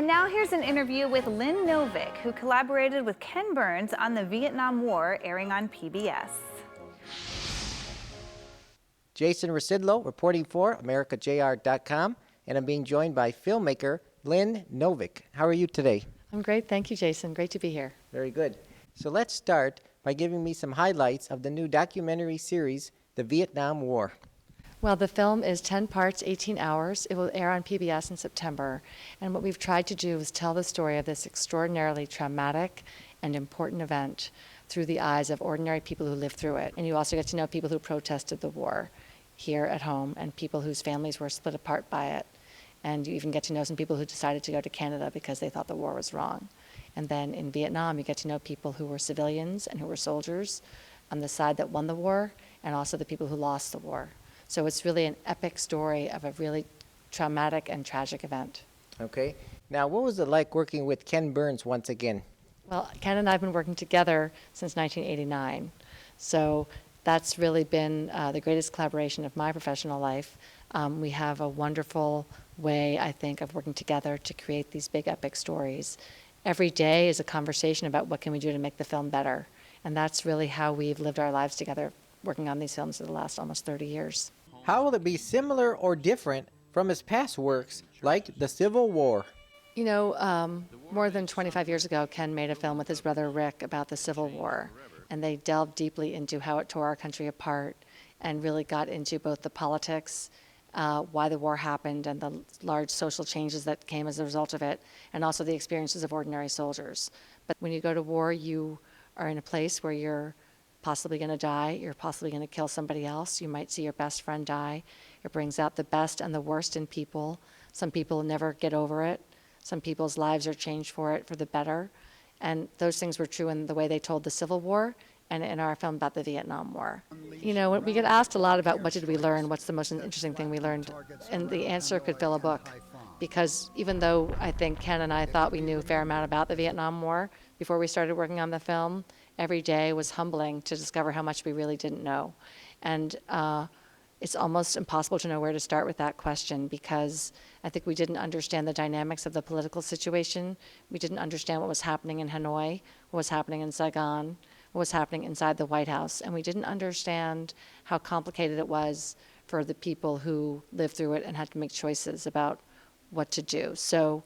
And now here's an interview with Lynn Novick, who collaborated with Ken Burns on the Vietnam War, airing on PBS. Jason Rasidlo, reporting for AmericaJR.com, and I'm being joined by filmmaker Lynn Novick. How are you today? I'm great. Thank you, Jason. Great to be here. Very good. So let's start by giving me some highlights of the new documentary series, The Vietnam War. Well, the film is 10 parts, 18 hours. It will air on PBS in September. And what we've tried to do is tell the story of this extraordinarily traumatic and important event through the eyes of ordinary people who lived through it. And you also get to know people who protested the war here at home and people whose families were split apart by it. And you even get to know some people who decided to go to Canada because they thought the war was wrong. And then in Vietnam, you get to know people who were civilians and who were soldiers on the side that won the war, and also the people who lost the war. So it's really an epic story of a really traumatic and tragic event. Okay. Now, what was it like working with Ken Burns once again? Well, Ken and I have been working together since 1989. So that's really been the greatest collaboration of my professional life. We have a wonderful way, I think, of working together to create these big epic stories. Every day is a conversation about what can we do to make the film better. And that's really how we've lived our lives together, working on these films for the last almost 30 years. How will it be similar or different from his past works, like the Civil War? You know, more than 25 years ago, Ken made a film with his brother Rick about the Civil War. And they delved deeply into how it tore our country apart and really got into both the politics, why the war happened, and the large social changes that came as a result of it, and also the experiences of ordinary soldiers. But when you go to war, you are in a place where you're possibly going to die, you're possibly going to kill somebody else, you might see your best friend die. It brings out the best and the worst in people. Some people never get over it. Some people's lives are changed for it for the better. And those things were true in the way they told the Civil War and in our film about the Vietnam War. You know, we get asked a lot about what did we learn, what's the most interesting thing we learned, and the answer could fill a book. Because even though I think Ken and I thought we knew a fair amount about the Vietnam War before we started working on the film, every day was humbling to discover how much we really didn't know. And it's almost impossible to know where to start with that question, because I think we didn't understand the dynamics of the political situation. We didn't understand what was happening in Hanoi, what was happening in Saigon, what was happening inside the White House. And we didn't understand how complicated it was for the people who lived through it and had to make choices about what to do. So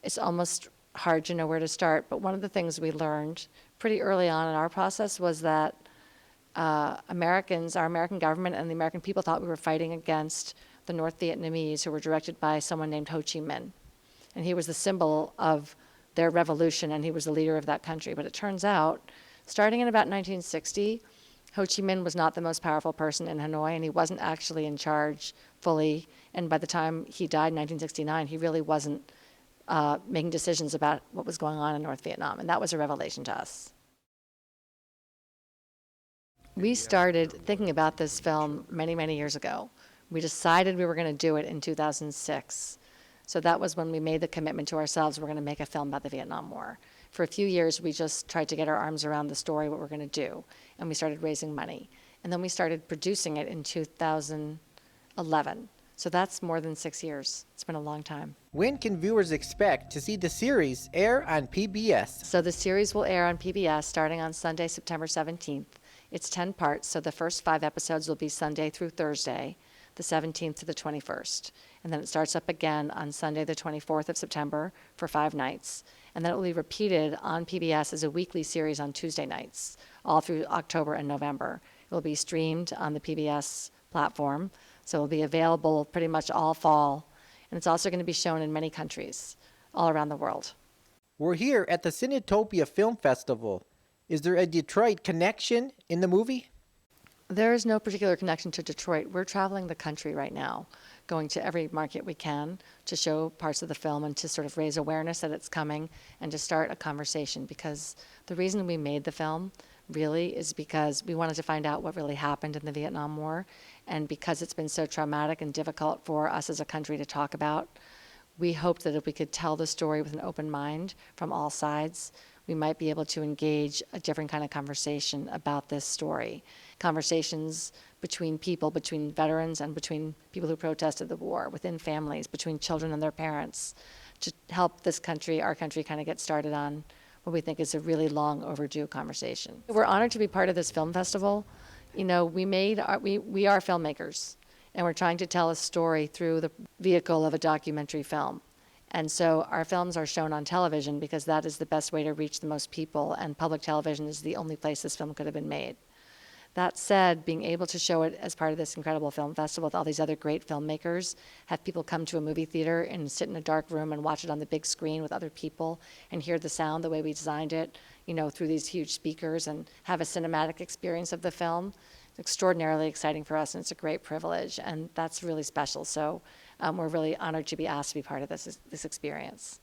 it's almost hard to know where to start. But one of the things we learned pretty early on in our process was that Americans, our American government and the American people thought we were fighting against the North Vietnamese, who were directed by someone named Ho Chi Minh. And he was the symbol of their revolution, and he was the leader of that country. But it turns out, starting in about 1960, Ho Chi Minh was not the most powerful person in Hanoi, and he wasn't actually in charge fully. And by the time he died in 1969, he really wasn't making decisions about what was going on in North Vietnam. And that was a revelation to us. We started thinking about this film many, many years ago. We decided we were going to do it in 2006. So that was when we made the commitment to ourselves, we're going to make a film about the Vietnam War. For a few years, we just tried to get our arms around the story, what we're going to do. And we started raising money. And then we started producing it in 2011. So that's more than 6 years. It's been a long time. When can viewers expect to see the series air on PBS? So the series will air on PBS starting on Sunday, September 17th. It's 10 parts, so the first 5 episodes will be Sunday through Thursday, the 17th to the 21st. And then it starts up again on Sunday, the 24th of September for 5 nights. And then it will be repeated on PBS as a weekly series on Tuesday nights, all through October and November. It will be streamed on the PBS platform, so it will be available pretty much all fall. And it's also going to be shown in many countries all around the world. We're here at the Cinetopia Film Festival. Is there a Detroit connection in the movie? There is no particular connection to Detroit. We're traveling the country right now, going to every market we can to show parts of the film and to sort of raise awareness that it's coming and to start a conversation. Because the reason we made the film really is because we wanted to find out what really happened in the Vietnam War. And because it's been so traumatic and difficult for us as a country to talk about, we hoped that if we could tell the story with an open mind from all sides, we might be able to engage a different kind of conversation about this story. Conversations between people, between veterans and between people who protested the war, within families, between children and their parents, to help this country, our country, kind of get started on what we think is a really long overdue conversation. We're honored to be part of this film festival. You know, we are filmmakers, and we're trying to tell a story through the vehicle of a documentary film. And so our films are shown on television because that is the best way to reach the most people, and public television is the only place this film could have been made. That said, being able to show it as part of this incredible film festival with all these other great filmmakers, have people come to a movie theater and sit in a dark room and watch it on the big screen with other people and hear the sound the way we designed it, you know, through these huge speakers, and have a cinematic experience of the film, it's extraordinarily exciting for us, and it's a great privilege, and that's really special. So we're really honored to be asked to be part of this experience.